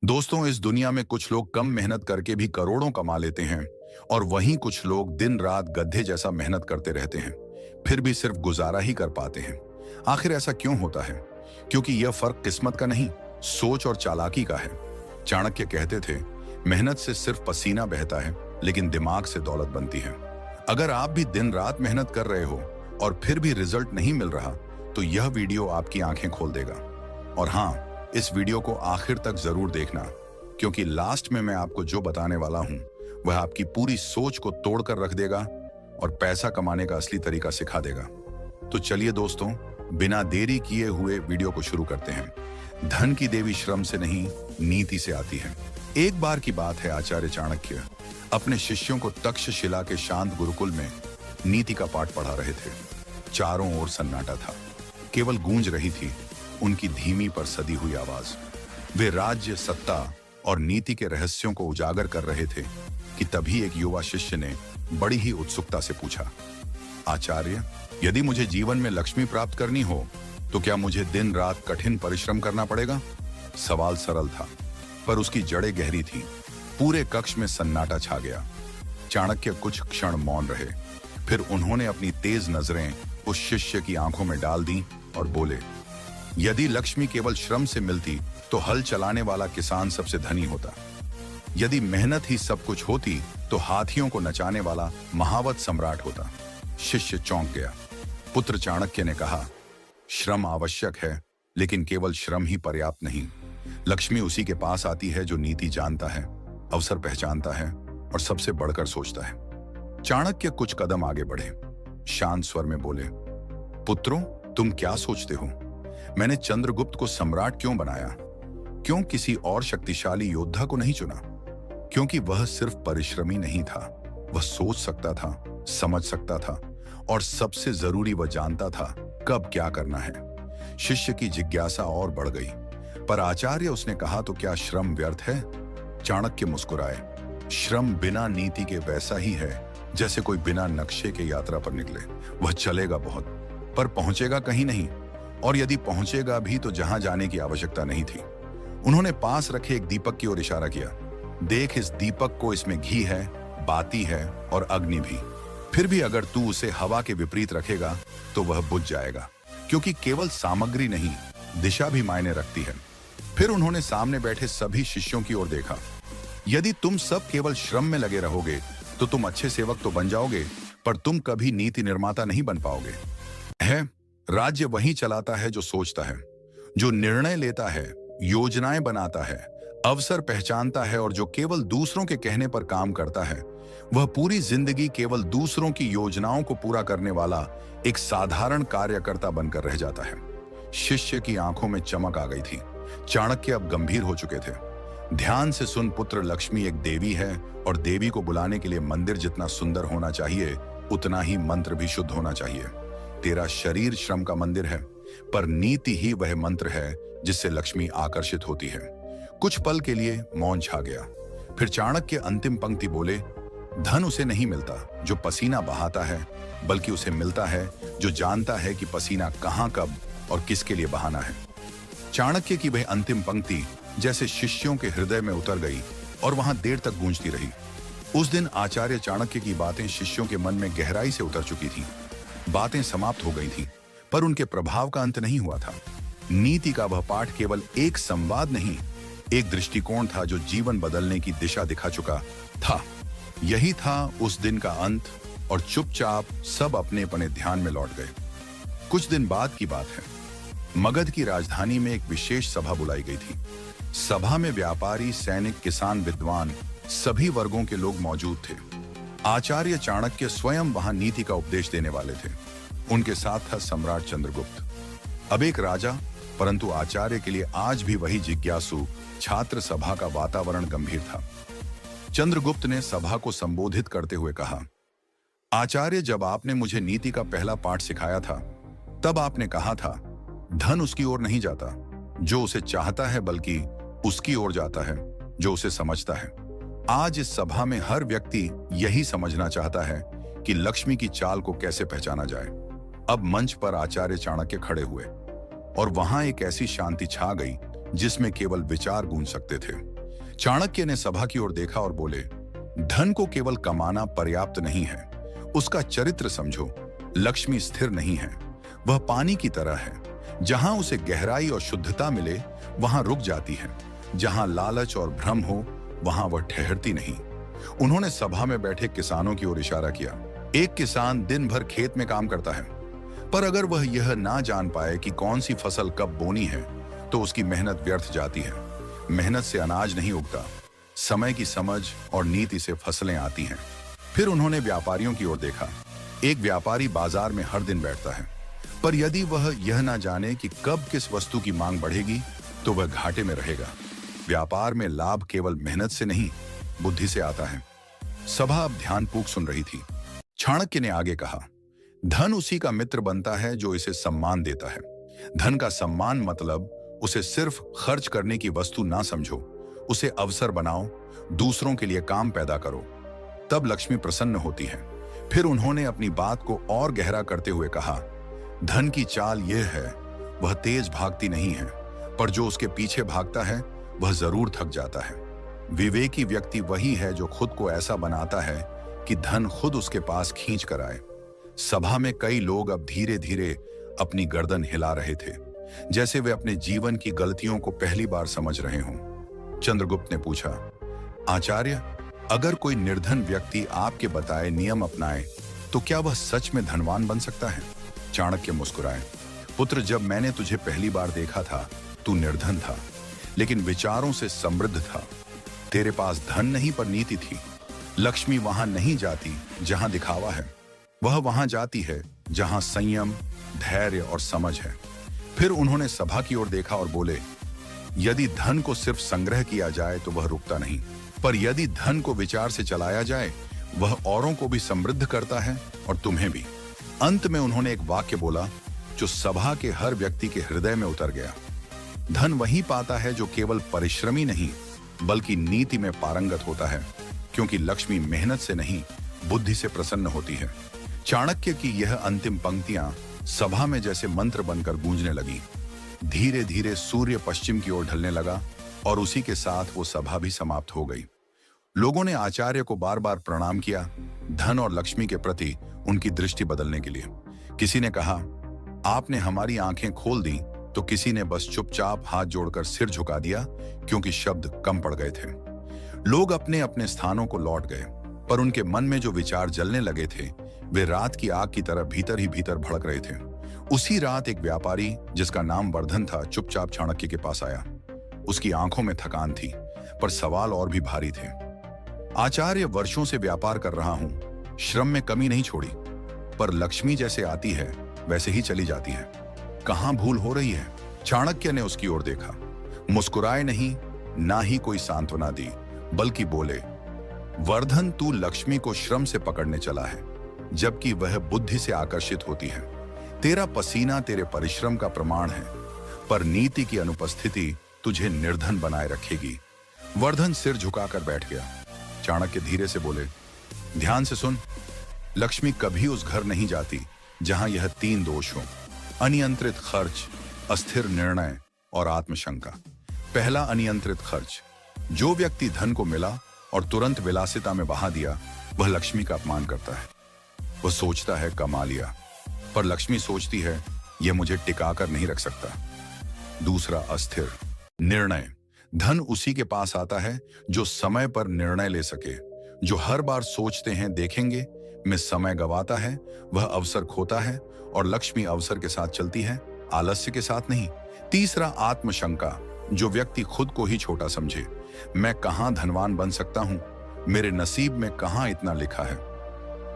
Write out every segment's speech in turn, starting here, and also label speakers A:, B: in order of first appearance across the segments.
A: दोस्तों, इस दुनिया में कुछ लोग कम मेहनत करके भी करोड़ों कमा लेते हैं और वहीं कुछ लोग दिन रात गधे जैसा मेहनत करते रहते हैं, फिर भी सिर्फ गुजारा ही कर पाते हैं। आखिर ऐसा क्यों होता है? क्योंकि यह फर्क किस्मत का नहीं, सोच और चालाकी का है। चाणक्य कहते थे, मेहनत से सिर्फ पसीना बहता है, लेकिन दिमाग से दौलत बनती है। अगर आप भी दिन रात मेहनत कर रहे हो और फिर भी रिजल्ट नहीं मिल रहा, तो यह वीडियो आपकी आंखें खोल देगा। और हाँ, इस वीडियो को आखिर तक जरूर देखना, क्योंकि लास्ट में मैं आपको जो बताने वाला हूं वह आपकी पूरी सोच को तोड़कर रख देगा और पैसा कमाने का असली तरीका सिखा देगा। तो चलिए दोस्तों, बिना देरी किए हुए वीडियो को शुरू करते हैं। धन की देवी श्रम से नहीं, नीति से आती है। एक बार की बात है, आचार्य चाणक्य अपने शिष्यों को तक्षशिला के शांत गुरुकुल में नीति का पाठ पढ़ा रहे थे। चारों ओर सन्नाटा था, केवल गूंज रही थी उनकी धीमी पर सदी हुई आवाज। वे राज्य, सत्ता और नीति के रहस्यों को उजागर कर रहे थे कि तभी एक युवा शिष्य ने बड़ी ही उत्सुकता से पूछा, आचार्य, यदि मुझे जीवन में लक्ष्मी प्राप्त करनी हो तो क्या मुझे दिन रात कठिन परिश्रम करना पड़ेगा? सवाल सरल था, पर उसकी जड़ें गहरी थीं। पूरे कक्ष में सन्नाटा छा गया। चाणक्य कुछ क्षण मौन रहे, फिर उन्होंने अपनी तेज नजरें उस शिष्य की आंखों में डाल दी और बोले, यदि लक्ष्मी केवल श्रम से मिलती तो हल चलाने वाला किसान सबसे धनी होता। यदि मेहनत ही सब कुछ होती तो हाथियों को नचाने वाला महावत सम्राट होता। शिष्य चौंक गया। पुत्र चाणक्य ने कहा, श्रम आवश्यक है, लेकिन केवल श्रम ही पर्याप्त नहीं। लक्ष्मी उसी के पास आती है जो नीति जानता है, अवसर पहचानता है और सबसे बढ़कर सोचता है। चाणक्य कुछ कदम आगे बढ़े, शांत स्वर में बोले, पुत्रों, तुम क्या सोचते हो? मैंने चंद्रगुप्त को सम्राट क्यों बनाया? क्यों किसी और शक्तिशाली योद्धा को नहीं चुना? क्योंकि वह सिर्फ परिश्रमी नहीं था, वह सोच सकता था, समझ सकता था और सबसे जरूरी वह जानता था कब क्या करना है। शिष्य की जिज्ञासा और बढ़ गई। पर आचार्य, उसने कहा, तो क्या श्रम व्यर्थ है? चाणक्य मुस्कुराए, श्रम बिना नीति के वैसा ही है जैसे कोई बिना नक्शे के यात्रा पर निकले। वह चलेगा बहुत, पर पहुंचेगा कहीं नहीं, और यदि पहुंचेगा भी तो जहां जाने की आवश्यकता नहीं थी। उन्होंने पास रखे एक दीपक की ओर इशारा किया। देख, इस दीपक को, इसमें घी है, बाती है और अग्नि भी। फिर भी अगर तू उसे हवा के विपरीत रखेगा तो वह बुझ जाएगा, क्योंकि केवल सामग्री नहीं, दिशा भी मायने रखती है। फिर उन्होंने सामने बैठे सभी शिष्यों की ओर देखा। यदि तुम सब केवल श्रम में लगे रहोगे तो तुम अच्छे सेवक तो बन जाओगे, पर तुम कभी नीति निर्माता नहीं बन पाओगे। राज्य वही चलाता है जो सोचता है, जो निर्णय लेता है, योजनाएं बनाता है, अवसर पहचानता है और जो केवल दूसरों के कहने पर काम करता है। वह पूरी जिंदगी केवल दूसरों की योजनाओं को पूरा करने वाला एक साधारण कार्यकर्ता बनकर रह जाता है। शिष्य की आंखों में चमक आ गई थी। चाणक्य अब गंभीर हो चुके थे। ध्यान से सुन पुत्र, लक्ष्मी एक देवी है और देवी को बुलाने के लिए मंदिर जितना सुंदर होना चाहिए, उतना ही मंत्र भी शुद्ध होना चाहिए। तेरा शरीर श्रम का मंदिर है, पर नीति ही वह मंत्र है जिससे लक्ष्मी आकर्षित होती है। कुछ पल के लिए मौन छा गया। फिर चाणक्य अंतिम पंक्ति बोले, धन उसे नहीं मिलता जो पसीना बहाता है, बल्कि उसे मिलता है जो जानता है कि पसीना कहां, कब और किसके लिए बहाना है। चाणक्य की वह अंतिम पंक्ति जैसे शिष्यों के हृदय में उतर गई और वहां देर तक गूंजती रही। उस दिन आचार्य चाणक्य की बातें शिष्यों के मन में गहराई से उतर चुकी थीं। बातें समाप्त हो गई थीं, पर उनके प्रभाव का अंत नहीं हुआ था। नीति का वह पाठ केवल एक संवाद नहीं, एक दृष्टिकोण था जो जीवन बदलने की दिशा दिखा चुका था। यही था उस दिन का अंत, और चुपचाप सब अपने अपने ध्यान में लौट गए। कुछ दिन बाद की बात है। मगध की राजधानी में एक विशेष सभा बुलाई गई थी। सभा में व्यापारी, सैनिक, किसान, विद्वान, सभी वर्गों के लोग मौजूद थे। आचार्य चाणक्य स्वयं वहां नीति का उपदेश देने वाले थे। उनके साथ था सम्राट चंद्रगुप्त। अब एक राजा, परंतु आचार्य के लिए आज भी वही जिज्ञासु छात्र सभा का वातावरण गंभीर था। चंद्रगुप्त ने सभा को संबोधित करते हुए कहा, आचार्य, जब आपने मुझे नीति का पहला पाठ सिखाया था, तब आपने कहा था, धन उसकी ओर नहीं जाता जो उसे चाहता है, बल्कि उसकी ओर जाता है जो उसे समझता है। आज इस सभा में हर व्यक्ति यही समझना चाहता है कि लक्ष्मी की चाल को कैसे पहचाना जाए। अब मंच पर आचार्य चाणक्य खड़े हुए और वहां एक ऐसी शांति छा गई जिसमें केवल विचार गूंज सकते थे। चाणक्य ने सभा की ओर देखा और बोले, धन को केवल कमाना पर्याप्त नहीं है, उसका चरित्र समझो। लक्ष्मी स्थिर नहीं है, वह पानी की तरह है। जहां उसे गहराई और शुद्धता मिले वहां रुक जाती है, जहां लालच और भ्रम हो वहां वह ठहरती नहीं। उन्होंने सभा में बैठे किसानों की ओर इशारा किया। एक किसान दिन भर खेत में काम करता है, पर अगर वह यह ना जान पाए कि कौन सी फसल कब बोनी है तो उसकी मेहनत व्यर्थ जाती है। मेहनत से अनाज नहीं उगता, समय की समझ और नीति से फसलें आती हैं। फिर उन्होंने व्यापारियों की ओर देखा। एक व्यापारी बाजार में हर दिन बैठता है, पर यदि वह यह ना जाने कि कब किस वस्तु की मांग बढ़ेगी तो वह घाटे में रहेगा। व्यापार में लाभ केवल मेहनत से नहीं, बुद्धि से आता है। सभा अब ध्यानपूर्वक सुन रही थी। चाणक्य ने आगे कहा, धन उसी का मित्र बनता है जो इसे सम्मान देता है। धन का सम्मान मतलब उसे सिर्फ खर्च करने की वस्तु ना समझो, उसे अवसर बनाओ, दूसरों के लिए काम पैदा करो, तब लक्ष्मी प्रसन्न होती है। फिर उन्होंने अपनी बात को और गहरा करते हुए कहा, धन की चाल यह है, वह तेज भागती नहीं है, पर जो उसके पीछे भागता है वह जरूर थक जाता है। विवेकी व्यक्ति वही है जो खुद को ऐसा बनाता है कि धन खुद उसके पास खींच कर आए। सभा में कई लोग अब धीरे धीरे अपनी गर्दन हिला रहे थे, जैसे वे अपने जीवन की गलतियों को पहली बार समझ रहे हों। चंद्रगुप्त ने पूछा, आचार्य, अगर कोई निर्धन व्यक्ति आपके बताए नियम अपनाए तो क्या वह सच में धनवान बन सकता है? चाणक्य मुस्कुराए, पुत्र, जब मैंने तुझे पहली बार देखा था तू निर्धन था, लेकिन विचारों से समृद्ध था। तेरे पास धन नहीं पर नीति थी। लक्ष्मी वहां नहीं जाती जहां दिखावा है, वह वहां जाती है जहां संयम, धैर्य और समझ है। फिर उन्होंने सभा की ओर देखा और बोले, यदि धन को सिर्फ संग्रह किया जाए तो वह रुकता नहीं, पर यदि धन को विचार से चलाया जाए वह औरों को भी समृद्ध करता है और तुम्हें भी। अंत में उन्होंने एक वाक्य बोला जो सभा के हर व्यक्ति के हृदय में उतर गया, धन वही पाता है जो केवल परिश्रमी नहीं बल्कि नीति में पारंगत होता है, क्योंकि लक्ष्मी मेहनत से नहीं बुद्धि से प्रसन्न होती है। चाणक्य की यह अंतिम पंक्तियां सभा में जैसे मंत्र बनकर गूंजने लगी। धीरे धीरे सूर्य पश्चिम की ओर ढलने लगा और उसी के साथ वो सभा भी समाप्त हो गई। लोगों ने आचार्य को बार बार प्रणाम किया, धन और लक्ष्मी के प्रति उनकी दृष्टि बदलने के लिए। किसी ने कहा, आपने हमारी आंखें खोल दी, तो किसी ने बस चुपचाप हाथ जोड़कर सिर झुका दिया क्योंकि शब्द कम पड़ गए थे। लोग अपने अपने स्थानों को लौट गए, पर उनके मन में जो विचार जलने लगे थे वे रात की आग की तरह भीतर ही भीतर भड़क रहे थे। उसी रात एक व्यापारी जिसका नाम वर्धन था चुपचाप चाणक्य के पास आया। उसकी आंखों में थकान थी, पर सवाल और भी भारी थे। आचार्य, वर्षों से व्यापार कर रहा हूं, श्रम में कमी नहीं छोड़ी, पर लक्ष्मी जैसे आती है वैसे ही चली जाती है, कहां भूल हो रही है? चाणक्य ने उसकी ओर देखा, मुस्कुराए नहीं, ना ही कोई सांत्वना दी, बल्कि बोले, वर्धन, तू लक्ष्मी को श्रम से पकड़ने चला है, जबकि वह बुद्धि से आकर्षित होती है। तेरा पसीना तेरे परिश्रम का प्रमाण है, पर नीति की अनुपस्थिति तुझे निर्धन बनाए रखेगी। वर्धन सिर झुकाकर बैठ गया। चाणक्य धीरे से बोले, ध्यान से सुन, लक्ष्मी कभी उस घर नहीं जाती जहां यह तीन दोष हो, अनियंत्रित खर्च, अस्थिर निर्णय और आत्मशंका। पहला, अनियंत्रित खर्च। जो व्यक्ति धन को मिला और तुरंत विलासिता में बहा दिया वह लक्ष्मी का अपमान करता है। वह सोचता है कमा लिया, पर लक्ष्मी सोचती है यह मुझे टिकाकर नहीं रख सकता। दूसरा, अस्थिर निर्णय। धन उसी के पास आता है जो समय पर निर्णय ले सके। जो हर बार सोचते हैं देखेंगे में समय गवाता है वह अवसर खोता है, और लक्ष्मी अवसर के साथ चलती है, आलस्य के साथ नहीं। तीसरा, आत्मशंका। जो व्यक्ति खुद को ही छोटा समझे, मैं कहां धनवान बन सकता हूं, मेरे नसीब में कहां इतना लिखा है,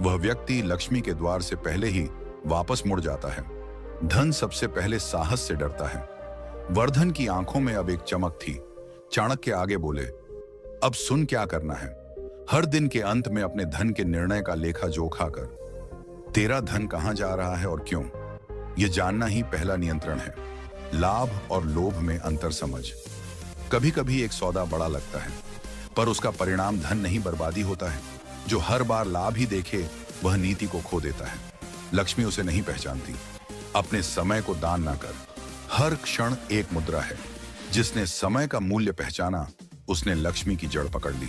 A: वह व्यक्ति लक्ष्मी के द्वार से पहले ही वापस मुड़ जाता है। धन सबसे पहले साहस से डरता है। वर्धन की आंखों में अब एक चमक थी। चाणक्य आगे बोले, अब सुन क्या करना है। हर दिन के अंत में अपने धन के निर्णय का लेखा जोखा कर। तेरा धन कहां जा रहा है और क्यों, यह जानना ही पहला नियंत्रण है। लाभ और लोभ में अंतर समझ। कभी कभी एक सौदा बड़ा लगता है, पर उसका परिणाम धन नहीं बर्बादी होता है। जो हर बार लाभ ही देखे वह नीति को खो देता है। लक्ष्मी उसे नहीं पहचानती। अपने समय को दान ना कर। हर क्षण एक मुद्रा है। जिसने समय का मूल्य पहचाना उसने लक्ष्मी की जड़ पकड़ ली।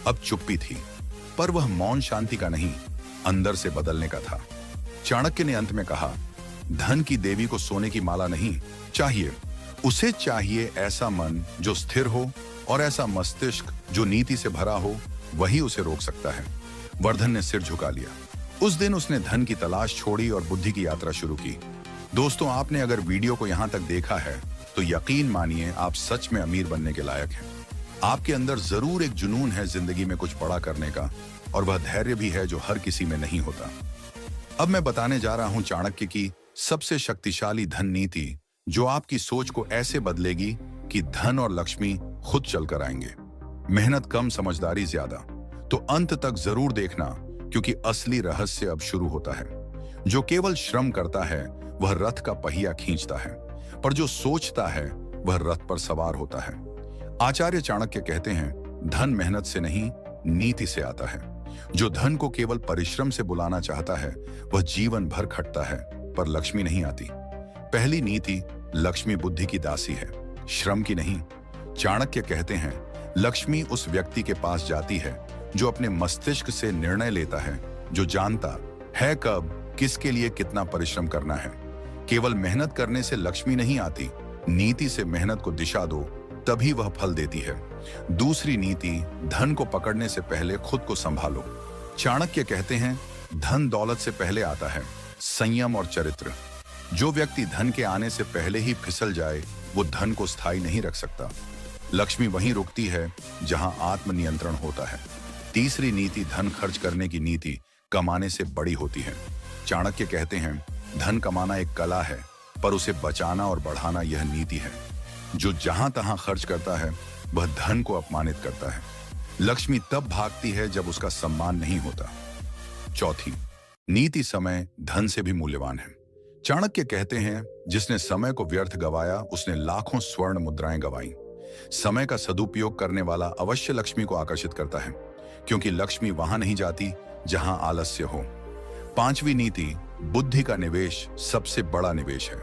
A: अब चुप्पी थी, पर वह मौन शांति का नहीं, अंदर से बदलने का था। चाणक्य ने अंत में कहा, धन की देवी को सोने की माला नहीं चाहिए, उसे चाहिए ऐसा मन जो स्थिर हो और ऐसा मस्तिष्क जो नीति से भरा हो, वही उसे रोक सकता है। वर्धन ने सिर झुका लिया। उस दिन उसने धन की तलाश छोड़ी और बुद्धि की यात्रा शुरू की। दोस्तों, आपने अगर वीडियो को यहां तक देखा है तो यकीन मानिए आप सच में अमीर बनने के लायक हैं। आपके अंदर जरूर एक जुनून है जिंदगी में कुछ बड़ा करने का, और वह धैर्य भी है जो हर किसी में नहीं होता। अब मैं बताने जा रहा हूं चाणक्य की सबसे शक्तिशाली धन नीति, जो आपकी सोच को ऐसे बदलेगी कि धन और लक्ष्मी खुद चलकर आएंगे। मेहनत कम, समझदारी ज्यादा। तो अंत तक जरूर देखना, क्योंकि असली रहस्य अब शुरू होता है। जो केवल श्रम करता है वह रथ का पहिया खींचता है, पर जो सोचता है वह रथ पर सवार होता है। आचार्य चाणक्य कहते हैं, धन मेहनत से नहीं, नीति से आता है। जो धन को केवल परिश्रम से बुलाना चाहता है वह जीवन भर खटता है, पर लक्ष्मी नहीं आती। पहली नीति, लक्ष्मी बुद्धि की दासी है, श्रम की नहीं। चाणक्य कहते हैं, लक्ष्मी उस व्यक्ति के पास जाती है जो अपने मस्तिष्क से निर्णय लेता है, जो जानता है कब, किसके लिए कितना परिश्रम करना है। केवल मेहनत करने से लक्ष्मी नहीं आती, नीति से मेहनत को दिशा दो, तभी वह फल देती है। दूसरी नीति, धन को पकड़ने से पहले खुद को संभालो। चाणक्य कहते हैं, धन दौलत से पहले आता है, संयम और चरित्र। जो व्यक्ति धन के आने से पहले ही फिसल जाए वो धन को स्थायी नहीं रख सकता। लक्ष्मी वहीं रुकती है जहां आत्मनियंत्रण होता है। तीसरी नीति, धन खर्च करने की नीति कमाने से बड़ी होती है। चाणक्य कहते हैं, धन कमाना एक कला है, पर उसे बचाना और बढ़ाना यह नीति है। जो जहां तहां खर्च करता है वह धन को अपमानित करता है। लक्ष्मी तब भागती है जब उसका सम्मान नहीं होता। चौथी नीति, समय धन से भी मूल्यवान है। चाणक्य कहते हैं, जिसने समय को व्यर्थ गवाया उसने लाखों स्वर्ण मुद्राएं गवाई। समय का सदुपयोग करने वाला अवश्य लक्ष्मी को आकर्षित करता है, क्योंकि लक्ष्मी वहां नहीं जाती जहां आलस्य हो। पांचवी नीति, बुद्धि का निवेश सबसे बड़ा निवेश है।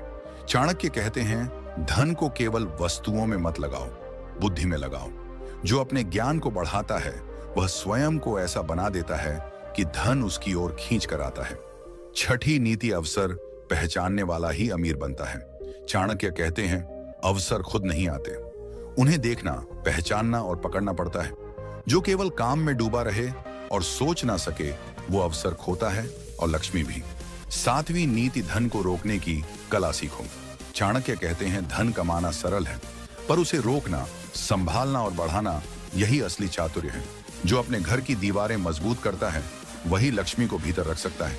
A: चाणक्य कहते हैं, धन को केवल वस्तुओं में मत लगाओ, बुद्धि में लगाओ। जो अपने ज्ञान को बढ़ाता है वह स्वयं को ऐसा बना देता है कि धन उसकी ओर खींच कर आता है। छठी नीति, अवसर पहचानने वाला ही अमीर बनता है। चाणक्य कहते हैं, अवसर खुद नहीं आते, उन्हें देखना, पहचानना और पकड़ना पड़ता है। जो केवल काम में डूबा रहे और सोच ना सके वो अवसर खोता है, और लक्ष्मी भी। सातवीं नीति, धन को रोकने की कला सीखो। चाणक्य कहते हैं, धन कमाना सरल है, पर उसे रोकना, संभालना और बढ़ाना यही असली चातुर्य है। जो अपने घर की दीवारें मजबूत करता है वही लक्ष्मी को भीतर रख सकता है।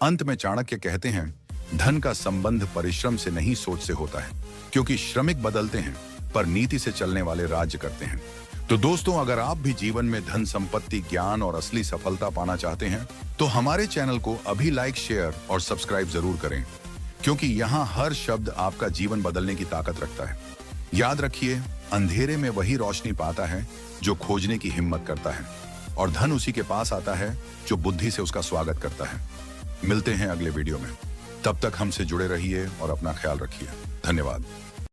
A: अंत में चाणक्य कहते हैं, धन का संबंध परिश्रम से नहीं सोच से होता है, क्योंकि श्रमिक बदलते हैं पर नीति से चलने वाले राज्य करते हैं। तो दोस्तों, अगर आप भी जीवन में धन, संपत्ति, ज्ञान और असली सफलता पाना चाहते हैं तो हमारे चैनल को अभी लाइक, शेयर और सब्सक्राइब जरूर करें, क्योंकि यहाँ हर शब्द आपका जीवन बदलने की ताकत रखता है। याद रखिए, अंधेरे में वही रोशनी पाता है जो खोजने की हिम्मत करता है, और धन उसी के पास आता है जो बुद्धि से उसका स्वागत करता है। मिलते हैं अगले वीडियो में, तब तक हमसे जुड़े रहिए और अपना ख्याल रखिए। धन्यवाद।